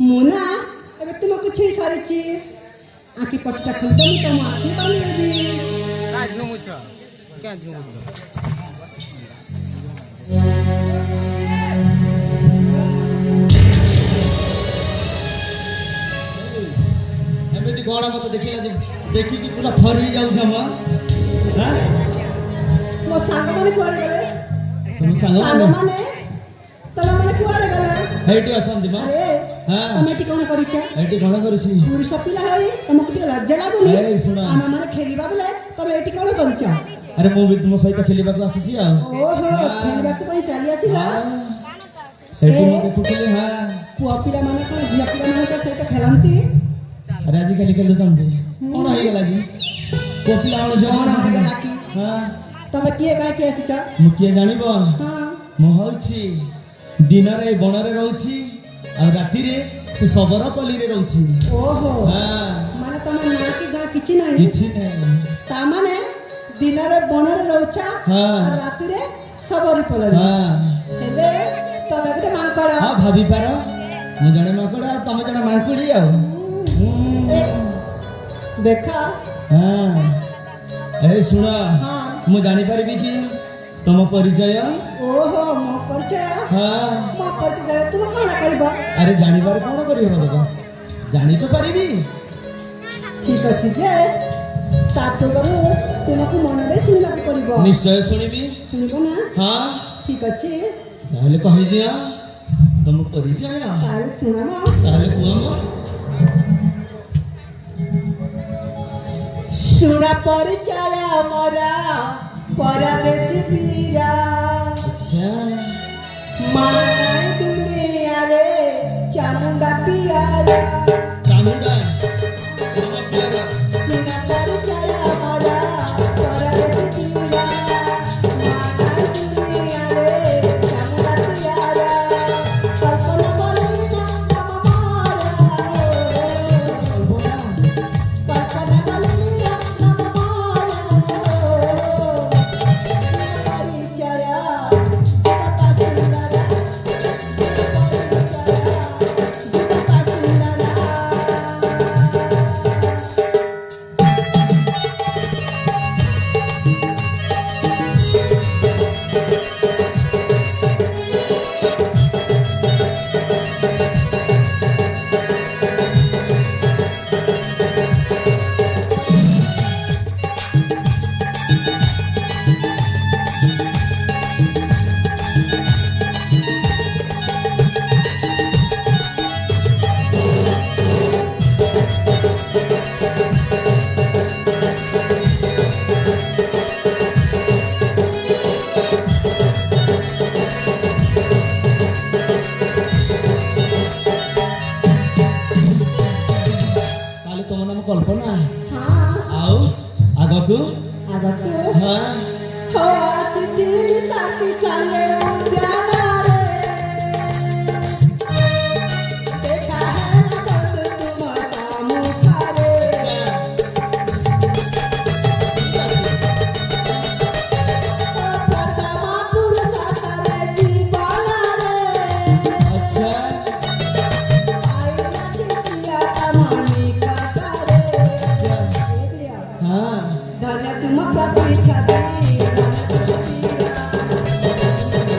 मुना एबे तुम कुछ ही सारी चीज आखी पट्टा खुल दम तुम आखी बांध देबी का झुमुछ क्या झुमुछ एमती गड़ा मत देखिला देखी कि पूरा थरी जाऊ जमा हां मो सांग माने कुआरे गले तुम सांग माने तला माने कुआरे गले हेटी असन दिमा अरे हां तमे टी कोन करिछ हेटी कोन करिछि पुरुष पिला होई तमको टी लज्जा लागुनी ए सुना आमे माने खेलिबा बेले तमे एटी कोन करिछ अरे मो भी तुम सहित खेलिबा को आसी छी आ ओहो खेलिबा को पई चली आसीला सेठी मो देखुली हां पुआ पिला माने कोन झिया पिला माने तो सहित खेलंती अरे आज खाली खेलु संदे कोन होई गेला जी को पिला वाला जो कोन होई गेला की हां तमे किए काहे के आसीछ मु किए जानिबो हां मो होछि दिन रे बन रे रहउछि आ राति रे तू सबरा पली रे रहउछि ओहो हां माने तमे ना की गा किछि नाही किछि नै ता माने दिन रे बन रे रहउछा हां आ राति रे सबरी पले हां हेले तमे गटे मांकड़ा हां भाभी पारो मु जणे मांकड़ा तमे जणे मांकुड़ी आ देखा हां ए सुना हां मु जानि परबी कि तम परिचय ओहो मो परिचय हां मो परिचय तुम कोन करबा अरे जानि बारे कोन करियो बाबा जानि तो परिबी ठीक अछि जे तातो करू तुमको मन रे सुनिबा को पड़िबो निश्चय सुनिबी सुनिबो ना हां ठीक अछि ताले कहि दिया तम परिचय ताले सुनामा ताले कुआमा सुना परिचय मोरा परदेसी पीरा अच्छा मानाय दुनिया रे चामुंडा पियारा चामुंडा तम प्यारा सुना परिचय मोरा परदेसी पीरा मानाय दुनिया रे चामुंडा पियारा कल्पना बलुना तम मारा कल्पना बलुना तम मारा कल्पना हाँ आओ आगकू आगकू हाँ हो आसितिल साथी संगे उद्यान रे देखा है लगत तुम सामुखा रे ओ प्रथमा पुरुष सारे जीवन रे अच्छा आई लचिया तमनी का रे हाँ धन्य तुम प्रति छवि धन्य तुम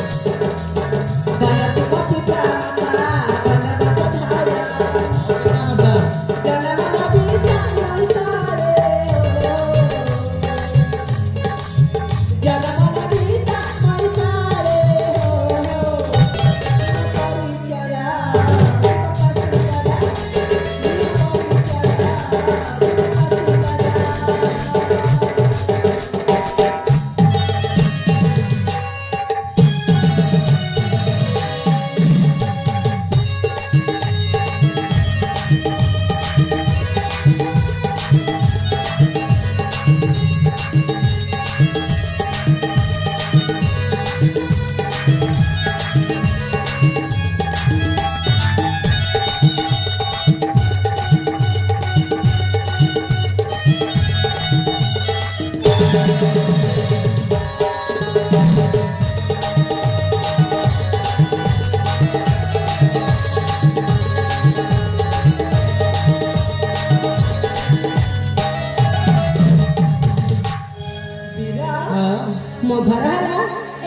ମୋ ଘର ହେଲା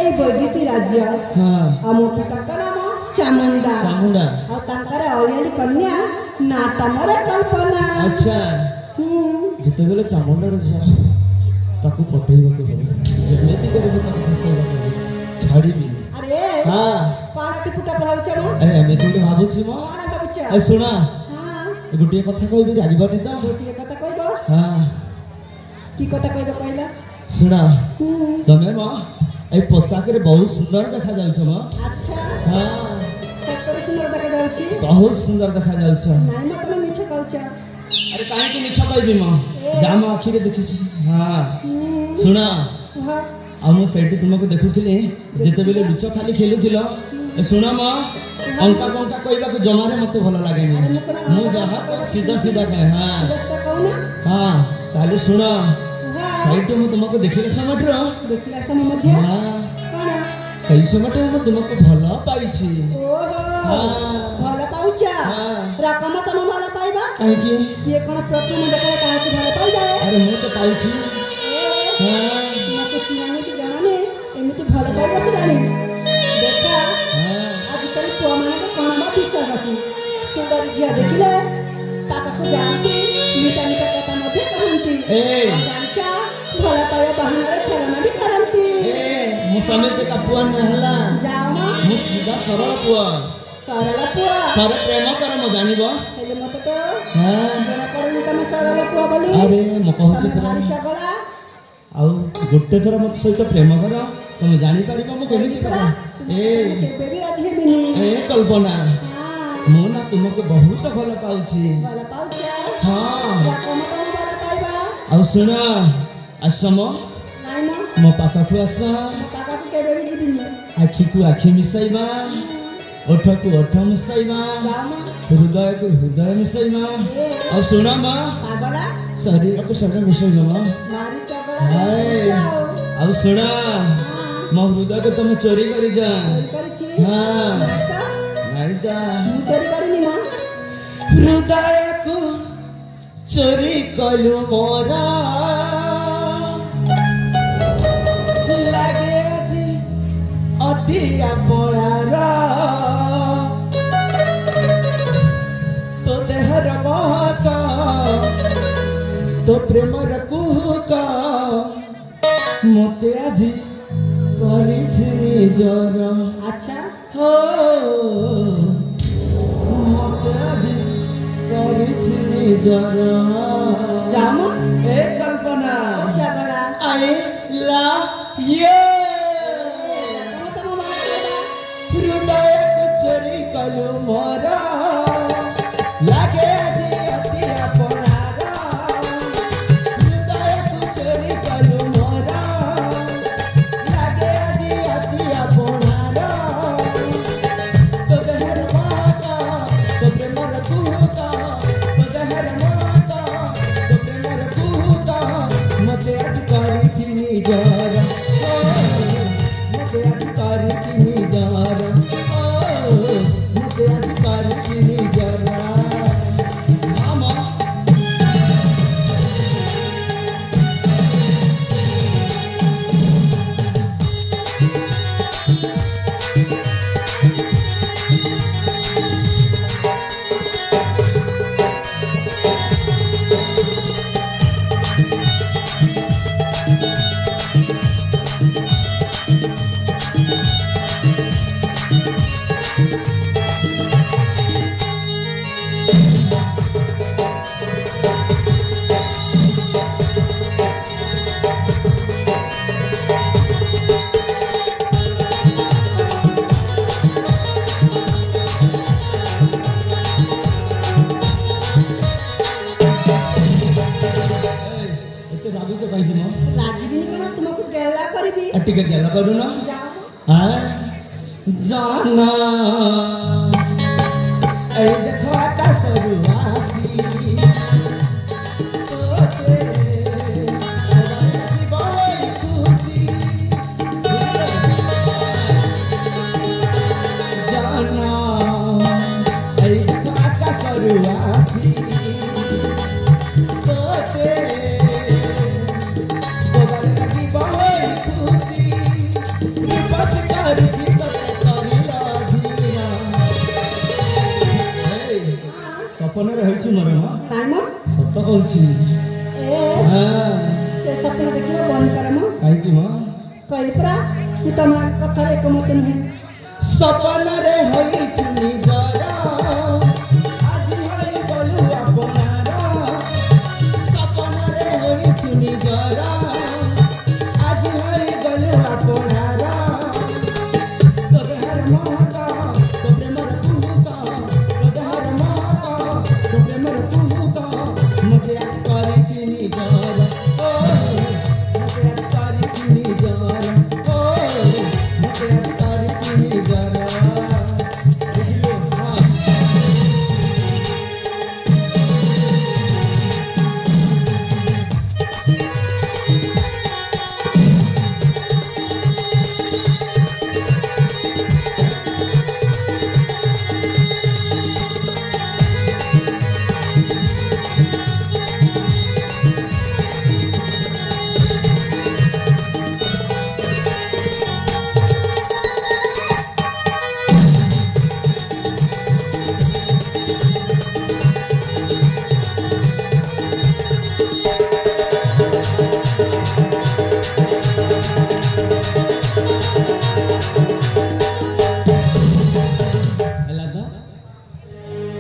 ଏଇ ବୈଦିତି ରାଜ୍ୟ। ଆଉ ମୋ ପିତାଙ୍କ ନାମ ଚାମୁଣ୍ଡା। ଆଉ ତାଙ୍କର ଅଳିଆଲି କନ୍ୟା ନାଟ ମୋର କଳ୍ପନା। ଆଚ୍ଛା ଯେତେବେଳେ ଚାମୁଣ୍ଡାର ଝିଅ ତାକୁ ପଠେଇବାକୁ ପଡିବ, ଯେମିତି କରିବି ତାକୁ ଫସାଇବାକୁ ପଡିବ, ଛାଡ଼ିବି। ଆରେ କଣ ଟିପୁଟା ଭାବୁଛ ମ? ଏମିତି ଗୋଟେ ଭାବୁଛି ମ। କଣ ଭାବୁଛ? ଶୁଣ ହଁ ଗୋଟିଏ କଥା କହିବି, ରାଗିବନି ତ? ଗୋଟିଏ କଥା କହିବ? କି କଥା କହିବ କହିଲ? ଶୁଣ ତମେ ମ ଏଇ ପୋଷାକରେ ବହୁତ ସୁନ୍ଦର ଦେଖାଯାଉଛ ମ। ଆଚ୍ଛା ସତରେ ସୁନ୍ଦର ଦେଖାଯାଉଛି? ବହୁତ ସୁନ୍ଦର ଦେଖାଯାଉଛ। ନାଇଁ ମ ତମେ ମିଛ କହୁଛ। ଆରେ କାହିଁକି ମିଛ କହିବି ମ, ଯାହା ମୋ ଆଖିରେ ଦେଖିଛି। ଶୁଣ ଆଉ ମୁଁ ସେଇଠି ତୁମକୁ ଦେଖୁଥିଲି ଯେତେବେଳେ ଲୁଚ ଖାଲି ଖେଳୁଥିଲ। ଶୁଣ ମ ଅଙ୍କା ବଙ୍କା କହିବାକୁ ଜମାରେ ମତେ ଭଲ ଲାଗେନି। ମୁଁ ଯାହା ସିଧା ସିଧା କହେ। ତାହେଲେ ଶୁଣ ସେଇଠୁ ମୁଁ ତୁମକୁ ଦେଖିଲା ସମୟଠାରୁ ସେଇ ସମୟଠାରୁ ମୁଁ ତୁମକୁ ଭଲ ପାଇଛି। ଭଲ ପାଉଛ? ରକମ ତମ ଭଲ ପାଇବା କାହିଁକି? କିଏ କଣ ପ୍ରଥମ ଦେଖାରେ କାହାକୁ ଭଲ ପାଇଯାଏ? ଆରେ ମୁଁ ତ ପାଉଛି। ମତେ ଚିହ୍ନାନି କି ଜଣାନି ଏମିତି ଭଲ ପାଇ ବସିଲାଣି। ଦେଖା ଆଜିକାଲି ପୁଅ ମାନଙ୍କ କଣ ବା ବିଶ୍ୱାସ ଅଛି? ସୁନ୍ଦରୀ ଝିଅ ଦେଖିଲେ ପାଖକୁ ଯାଆନ୍ତି, ମିଠା ମିଠା କଥା ମଧ୍ୟ କହନ୍ତି। ଜାଣିଛ ଭଲ ପାଇବା ବାହାନାରେ ଛଳନା ବି କରନ୍ତି। ମୁଁ ସମିତି କା ପୁଅ ନୁହେଁ ହେଲା। ଯାଅ ନା ମୁଁ ସିଧା ସରଳ ପୁଅ। ସରଳ ପୁଅ? ଥରେ ପ୍ରେମ କର ମୁଁ ଜାଣିବ। ହେଲେ ମତେ ତ ଜଣା ପଡୁନି ତମେ ସରଳ ପୁଅ ବୋଲି। ଆରେ ମୁଁ କହୁଛି ତମେ ଭାରି ଚଗଲା। ଆଉ ଗୋଟେ ଥର ମୋ ସହିତ ପ୍ରେମ କର, ତମେ ଜାଣିପାରିବ ମୁଁ କେମିତି କର। କେବେ ବି ରାଜି ହେବିନି। କଳ୍ପନା ମୁଁ ନା ତୁମକୁ ବହୁତ ଭଲ ପାଉଛି। ଭଲ ପାଉଛ? ରକମ ତମ ଭଲ ପାଇବା। ଆଉ ଶୁଣ ଆସମ ନାଇଁ ମୋ ପାଖକୁ ଆସ। ମୋ ପାଖକୁ କେବେ ବି ଯିବିନି। ଆଖିକୁ ଆଖି ମିଶାଇବା, ଓଠକୁ ଓଠ ମିଶାଇବା, ହୃଦୟକୁ ହୃଦୟ ମିଶାଇବା। ଆଉ ଶୁଣ ମା ପାଗଲା ଶରୀରକୁ ଶରୀର ମିଶାଇବ ମା। ଆଉ ଶୁଣ ମୋ ହୃଦୟକୁ ତମେ ଚୋରି କରିଛ। ନାଇଁ ତ ମୁଁ ଚୋରି କରିନି ମା। ହୃଦୟକୁ ଚୋରି କଲୁ ମୋର, ଲାଗେ ଆଜି ଅତି ଆପଣାର। ତୋ ଦେହର ମହକ, ତୋ ପ୍ରେମର କୁହୁକ ମତେ ଆଜି କରିଛି ନିଜର। ଆଚ୍ଛା ମତେ ଆଜି କରିଛି ନିଜର। ଯାମ ଏ କଳ୍ପନା ଚଗଲା। I love you. ରକମ ତମ ଭଲ ପାଇବା। ହୃଦୟକୁ ଚୋରି କଲୁ ମୋର, ଲାଗେ ଆଜି ଅତି ଆପଣାର। ହୃଦୟକୁ ଚୋରି କଲୁ ମୋର, ଲାଗେ ଆଜି ଅତି ଆପଣାର। ତୋ ଦେହର ମହକ, ତୋ ପ୍ରେମର କୁହୁକ, ତୋ ଦେହର ମହକ, ରାଗୁଛ କାହିଁକି ମ? ରାଗିବିନି କଣ ତୁମକୁ ଗେଲା କରିବି। ଆଉ ଟିକେ ଗେଲ କରୁନ। ଯାଅ ଜାନା এই দেখো আকাশରୁ আসি তোতে বড়ই খুশি জানা এই দেখো আকাশରୁ আসি তোতে বড়ই খুশি বিপদ করছি सपन रही मोर माँ नाइम सत कहूँ ए से सपना देखिबा बंद कर म कहीं माँ कहली परा मु तम कथा रे एकमत नहीं सपन रे होई चुनी जरा आज होई बोलू अपनारा सपन रे होई चुनी जरा आज होई बोलू अपनारा तोरे हर माता तोरे मर पुका तोरे हर माता तोरे मर पुका मुझे आज करी चुनी जरा ओ मुझे आज करी चुनी जरा ओ मुझे आज करी चुनी जरा बुझलो हां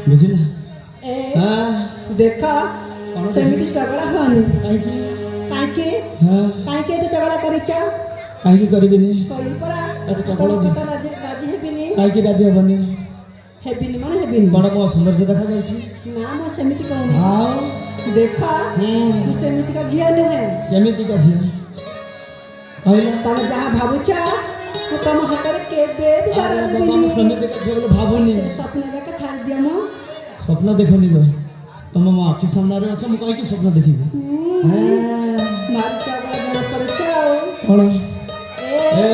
बुझिला ए हां देखा सेमिति झगड़ा हुआनी काई की काहे हां काहे तो झगड़ा करूचा काई की करबिनी कहली परा अरे तम झगड़ा कथा राजी राजी हेबिनी काई की राजी हबनी हेबिनी माने हेबिनी बड़ा मो सुंदर जे देखा जाउची ना मो सेमिति कहूनी हां देखा मु सेमिति का झिया नुहे केमिति का झिया आइला तम जहां भाबुचा मु तम हाତରେ केबे भी दारा बाबा देबिनी मो समिति का झिया बोले भाबोनी से सपना देख छाड़ दिया मो स्वप्न देखनी बे तुम मो आखि सामने रे अछ मु काई की स्वप्न देखिबी हां मार झगड़ा जण पड़चाओ कोन ए ए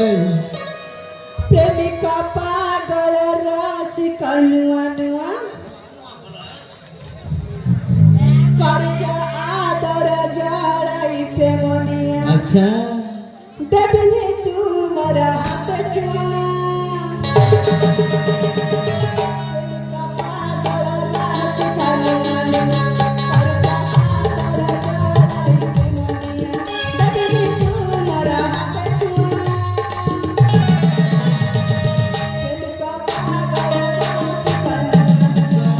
प्रेमिका पागल राशि कनुआ नुआ करजा आदर जालाई प्रेमनिया अच्छा देबनी तुमर हाथ छुआ प्रेमिका पागल राशि कनुआ नुआ करजा आदर जालाई प्रेमनिया देबनी तुमर हाथ छुआ प्रेमिका पागल राशि कनुआ नुआ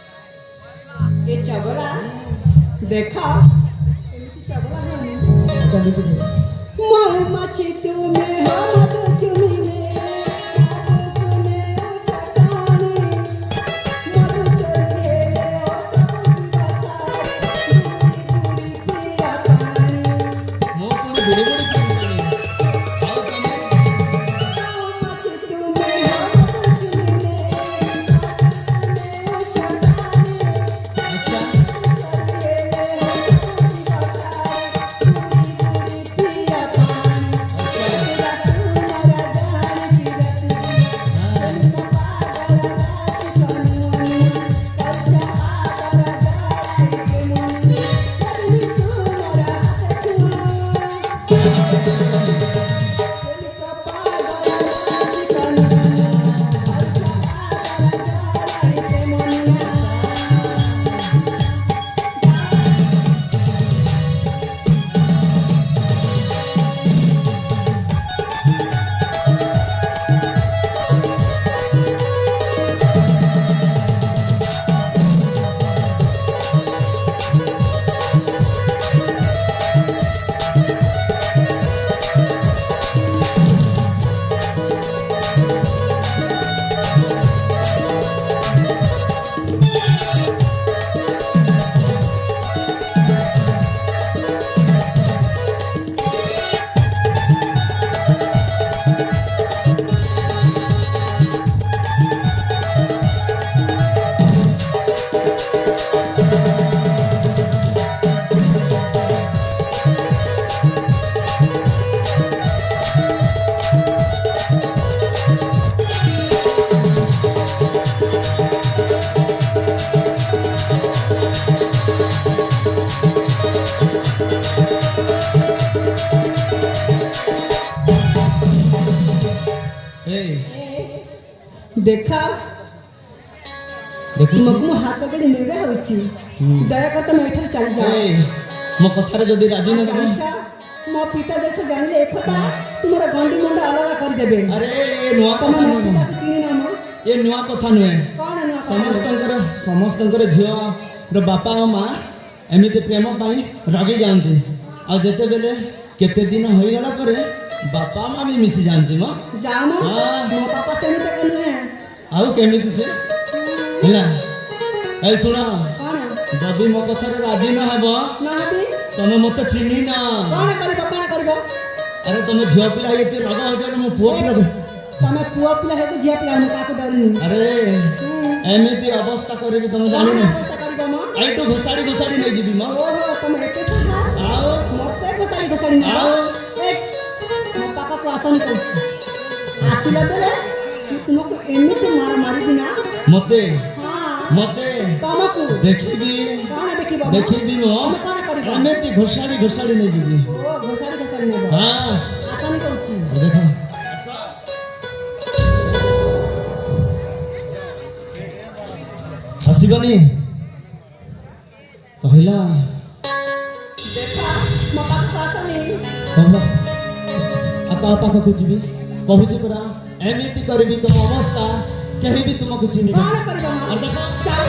ए चबला देखा एमिति चबला हुआनी महुमाछी तुम्हें हो मधु चुमिने मधु चुमे उचटानी मधु चोरी ले हो सकुची बसारी दूरी दूरी पिया पानी मो कोन बुढ़े बुढ़े काम करे आओ तमे महुमाछी तुम्हें हो मधु चुमिने मधु चुमे उचटानी अच्छा चोरी ले हो सकुची बसारी दूरी दूरी पिया पानी ଦେଖା ଦେଖୁଛି ତୁମକୁ ମୁଁ ହାତ ଯୋଡ଼ି ନେବେ ହେଉଛି ଦୟାକରି ତମେ ଏଠାରୁ ଚାଲିଯାଅ। ଏ, ମୋ କଥାରେ ଯଦି ରାଜି ନ ଦେବ ଜାଣିଛ ମୋ ପିତା ଦେଶ ଜାଣିଲେ ଏକଥା ତୁମର ଗଣ୍ଡି ମୁଣ୍ଡ ଅଲଗା କରିଦେବେ। ଆରେ ଏ ନୂଆ ତମେ କଥା ମୋ ନୁହେଁ ପିତାକୁ ଚିହ୍ନିନ ମ ଏ ନୂଆ କଥା ନୁହେଁ କଣ ନୂଆ କଥା? ସମସ୍ତଙ୍କର ଝିଅର ବାପା ଆଉ ମା ଏମିତି ପ୍ରେମ ପାଇଁ ରଗି ଯାଆନ୍ତି ଆଉ ଯେତେବେଳେ କେତେ ଦିନ ହୋଇଗଲା ପରେ ବାପା ମା ବି ମିଶି ଯାଆନ୍ତି ମ ଯାଅ ମ ହଁ। ମୋ ବାପା ସେମିତି ନୁହେଁ। ଆଉ କେମିତି ସେ ହେଲା ଏ ଶୁଣ କଣ ଯଦି ମୋ କଥାରେ ରାଜି ନ ହେବ ନହେବି ତମେ ମତେ ଚିହ୍ନି ନା କଣ କରିବ କଣ କରିବ? ଆରେ ତମେ ଝିଅ ପିଲା ହେଇକି ରଗ ହଉଛ ମୋ ପୁଅ ପିଲା ତମେ ପୁଅ ପିଲା ହେଇକି ଝିଅ ପିଲା ମୁଁ କାହାକୁ ଡରୁନି। ଆରେ ଏମିତି ଅବସ୍ଥା କରିବି ତମେ କଣ ଜାଣିନ ଅବସ୍ଥା କରିବ ମ? ଏଇଠୁ ଘୋଷାଡ଼ି ନେଇଯିବି ମ ଓହୋ ତମେ ଏତେ ସାହସ ଆଉ ମତେ ଘୋଷାଡ଼ି ନେବ? ଆଉ? ଏ, ମୋ ପାଖକୁ ଆସନି କହୁଛି ଆସିଲା ବେଳେ ମୁଁ ତୁମକୁ ଏମିତି ମାର ମାରିବି ନା ମତେ ହଁ ମତେ ତମକୁ ଦେଖିବି କଣ ଦେଖିବ ମ? ଦେଖିବି ମ ତମେ କଣ କରିବ? ଏମିତି ଘୋଷାଡ଼ି ନେଇଯିବି ଓ ଘୋଷାଡ଼ି ନେବ ହଁ ଆସନି କହୁଛି। ଦେଖ ହସିବନି କହିଲା ଦେଖା ମୋ ପାଖକୁ ଆସନି। ହବ ଆଉ କାହା ପାଖକୁ ଯିବି କହୁଛି ପରା ଏମିତି କରିବି ତମ ଅବସ୍ଥା କେହି ବି ତୁମକୁ ଚିହ୍ନିବ କଣ କରିବ ମ? ଆଉ ଦେଖ ଚାଲ